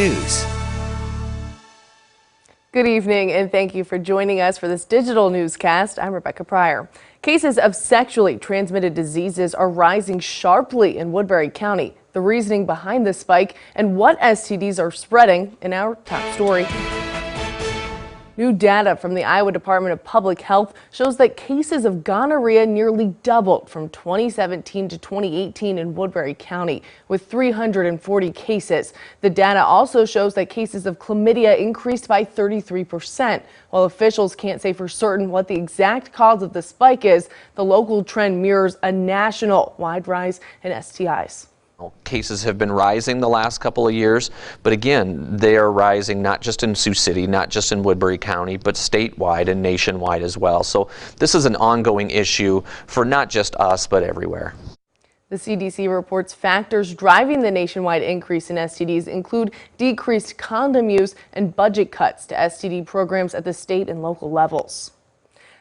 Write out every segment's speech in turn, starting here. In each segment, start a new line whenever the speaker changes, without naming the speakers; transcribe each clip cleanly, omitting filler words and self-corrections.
News.
Good evening, and thank you for joining us for this digital newscast. I'm Rebecca Pryor. Cases of sexually transmitted diseases are rising sharply in Woodbury County. The reasoning behind this spike and what STDs are spreading in our top story. New data from the Iowa Department of Public Health shows that cases of gonorrhea nearly doubled from 2017 to 2018 in Woodbury County, with 340 cases. The data also shows that cases of chlamydia increased by 33%. While officials can't say for certain what the exact cause of the spike is, the local trend mirrors a national-wide rise in STIs.
Cases have been rising the last couple of years, but again, they are rising not just in Sioux City, not just in Woodbury County, but statewide and nationwide as well. So this is an ongoing issue for not just us, but everywhere.
The CDC reports factors driving the nationwide increase in STDs include decreased condom use and budget cuts to STD programs at the state and local levels.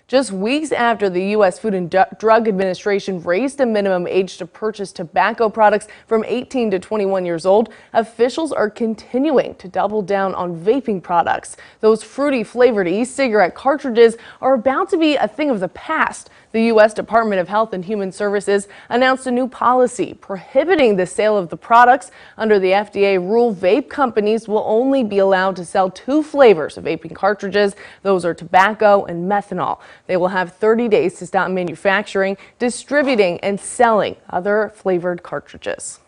Just weeks after the U.S. Food and Drug Administration raised the minimum age to purchase tobacco products from 18 to 21 years old, officials are continuing to double down on vaping products. Those fruity flavored e-cigarette cartridges are about to be a thing of the past. The U.S. Department of Health and Human Services announced a new policy prohibiting the sale of the products. Under the FDA rule, vape companies will only be allowed to sell 2 flavors of vaping cartridges. Those are tobacco and methanol. They will have 30 days to stop manufacturing, distributing, and selling other flavored cartridges.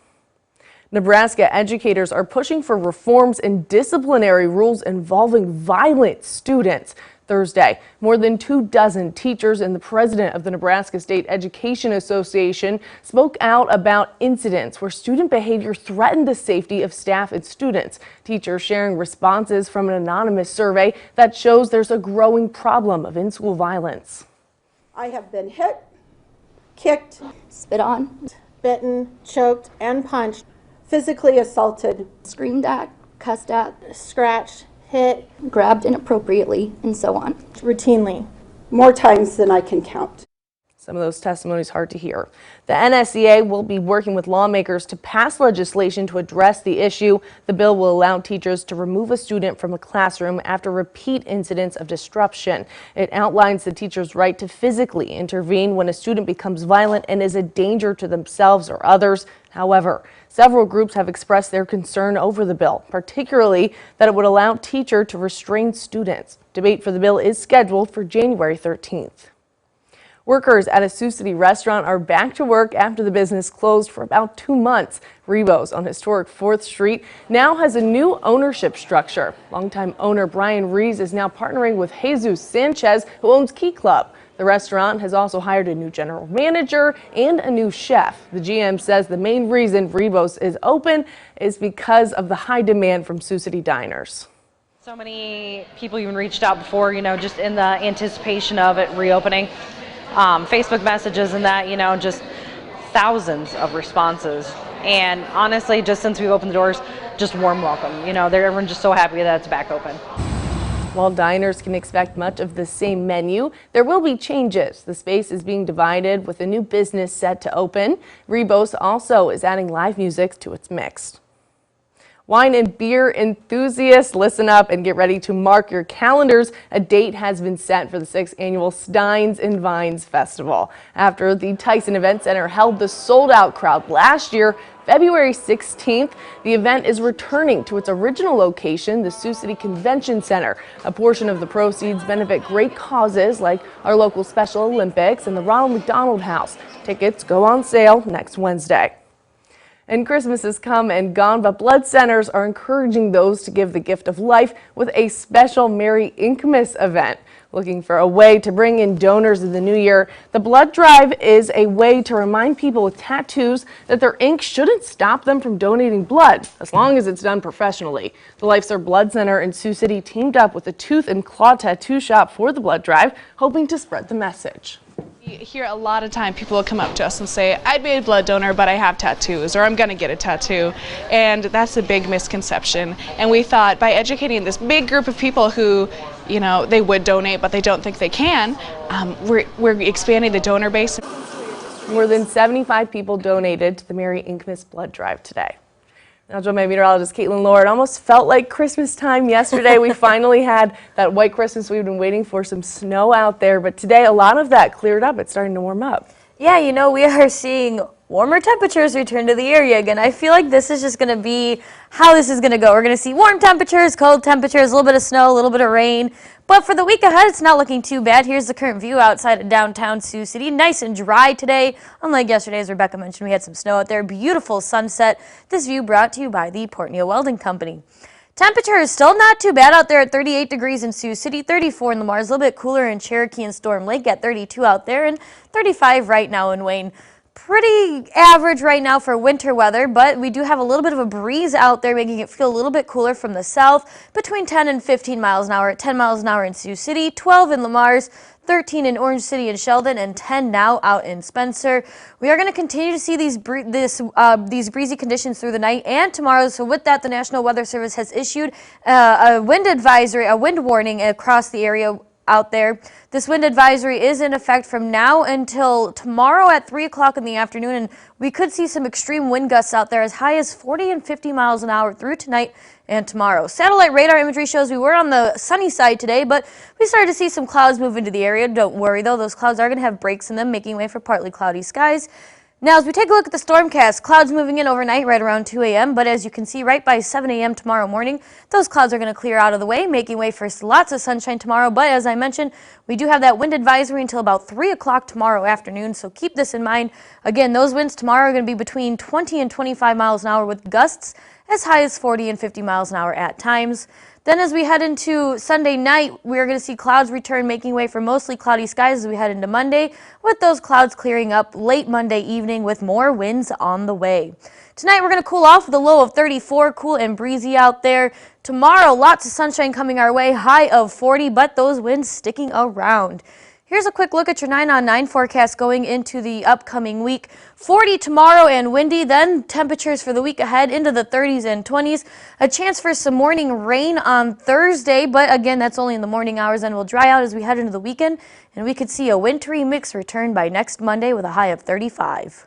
Nebraska educators are pushing for reforms in disciplinary rules involving violent students. Thursday, more than 24 teachers and the president of the Nebraska State Education Association spoke out about incidents where student behavior threatened the safety of staff and students. Teachers sharing responses from an anonymous survey that shows there's a growing problem of in-school violence.
I have been hit, kicked,
spit on,
bitten, choked, and punched, physically assaulted,
screamed at, cussed at,
scratched, hit,
grabbed inappropriately, and so on.
Routinely, more times than I can count.
Some of those testimonies hard to hear. The NSEA will be working with lawmakers to pass legislation to address the issue. The bill will allow teachers to remove a student from a classroom after repeat incidents of disruption. It outlines the teacher's right to physically intervene when a student becomes violent and is a danger to themselves or others. However, several groups have expressed their concern over the bill, particularly that it would allow teachers to restrain students. Debate for the bill is scheduled for January 13th. Workers at a Sioux City restaurant are back to work after the business closed for about 2 months. Rebo's on historic 4th Street now has a new ownership structure. Longtime owner Brian Rees is now partnering with Jesus Sanchez, who owns Key Club. The restaurant has also hired a new general manager and a new chef. The GM says the main reason Rebo's is open is because of the high demand from Sioux City diners.
So many people even reached out before, just in the anticipation of it reopening. Facebook messages and that, just thousands of responses. And honestly, just since we've opened the doors, just warm welcome. Everyone's just so happy that it's back open.
While diners can expect much of the same menu, there will be changes. The space is being divided with a new business set to open. Rebo's also is adding live music to its mix. Wine and beer enthusiasts, listen up and get ready to mark your calendars. A date has been set for the 6th annual Steins and Vines Festival. After the Tyson Event Center held the sold-out crowd last year, February 16th, the event is returning to its original location, the Sioux City Convention Center. A portion of the proceeds benefit great causes like our local Special Olympics and the Ronald McDonald House. Tickets go on sale next Wednesday. And Christmas has come and gone, but blood centers are encouraging those to give the gift of life with a special Merry Inkmas event. Looking for a way to bring in donors in the new year, the blood drive is a way to remind people with tattoos that their ink shouldn't stop them from donating blood, as long as it's done professionally. The LifeServe Blood Center in Sioux City teamed up with a tooth and claw tattoo shop for the blood drive, hoping to spread the message.
You hear a lot of time people will come up to us and say, I'd be a blood donor, but I have tattoos, or I'm going to get a tattoo. And that's a big misconception. And we thought by educating this big group of people who, they would donate, but they don't think they can, we're expanding the donor base.
More than 75 people donated to the Merry Inkmas blood drive today. Now, Joe, my meteorologist Caitlin Lord, almost felt like Christmas time yesterday. We finally had that white Christmas we've been waiting for, some snow out there, but today a lot of that cleared up. It's starting to warm up.
Yeah, you know, we are seeing warmer temperatures return to the area again. I feel like this is just going to be how this is going to go. We're going to see warm temperatures, cold temperatures, a little bit of snow, a little bit of rain. But for the week ahead, it's not looking too bad. Here's the current view outside of downtown Sioux City. Nice and dry today. Unlike yesterday, as Rebecca mentioned, we had some snow out there. Beautiful sunset. This view brought to you by the Port Neal Welding Company. Temperature is still not too bad out there at 38 degrees in Sioux City, 34 in Lamar. It's a little bit cooler in Cherokee and Storm Lake at 32 out there, and 35 right now in Wayne. Pretty average right now for winter weather, but we do have a little bit of a breeze out there, making it feel a little bit cooler from the south, between 10 and 15 miles an hour at 10 miles an hour in Sioux City, 12 in Lamar's, 13 in Orange City and Sheldon, and 10 now out in Spencer. We are going to continue to see these breezy conditions through the night and tomorrow. So with that, the National Weather Service has issued a wind advisory, a wind warning across the area out there. This wind advisory is in effect from now until tomorrow at 3 o'clock in the afternoon, and we could see some extreme wind gusts out there as high as 40 and 50 miles an hour through tonight and tomorrow. Satellite radar imagery shows we were on the sunny side today, but we started to see some clouds move into the area. Don't worry though, those clouds are going to have breaks in them, making way for partly cloudy skies. Now, as we take a look at the stormcast, clouds moving in overnight right around 2 a.m., but as you can see, right by 7 a.m. tomorrow morning, those clouds are going to clear out of the way, making way for lots of sunshine tomorrow. But as I mentioned, we do have that wind advisory until about 3 o'clock tomorrow afternoon, so keep this in mind. Again, those winds tomorrow are going to be between 20 and 25 miles an hour with gusts as high as 40 and 50 miles an hour at times. Then as we head into Sunday night, we are going to see clouds return, making way for mostly cloudy skies as we head into Monday, with those clouds clearing up late Monday evening with more winds on the way. Tonight we're going to cool off with a low of 34, cool and breezy out there. Tomorrow, lots of sunshine coming our way, high of 40, but those winds sticking around. Here's a quick look at your 9-on-9 forecast going into the upcoming week. 40 tomorrow and windy, then temperatures for the week ahead into the 30s and 20s. A chance for some morning rain on Thursday, but again, that's only in the morning hours and will dry out as we head into the weekend. And we could see a wintry mix return by next Monday with a high of 35.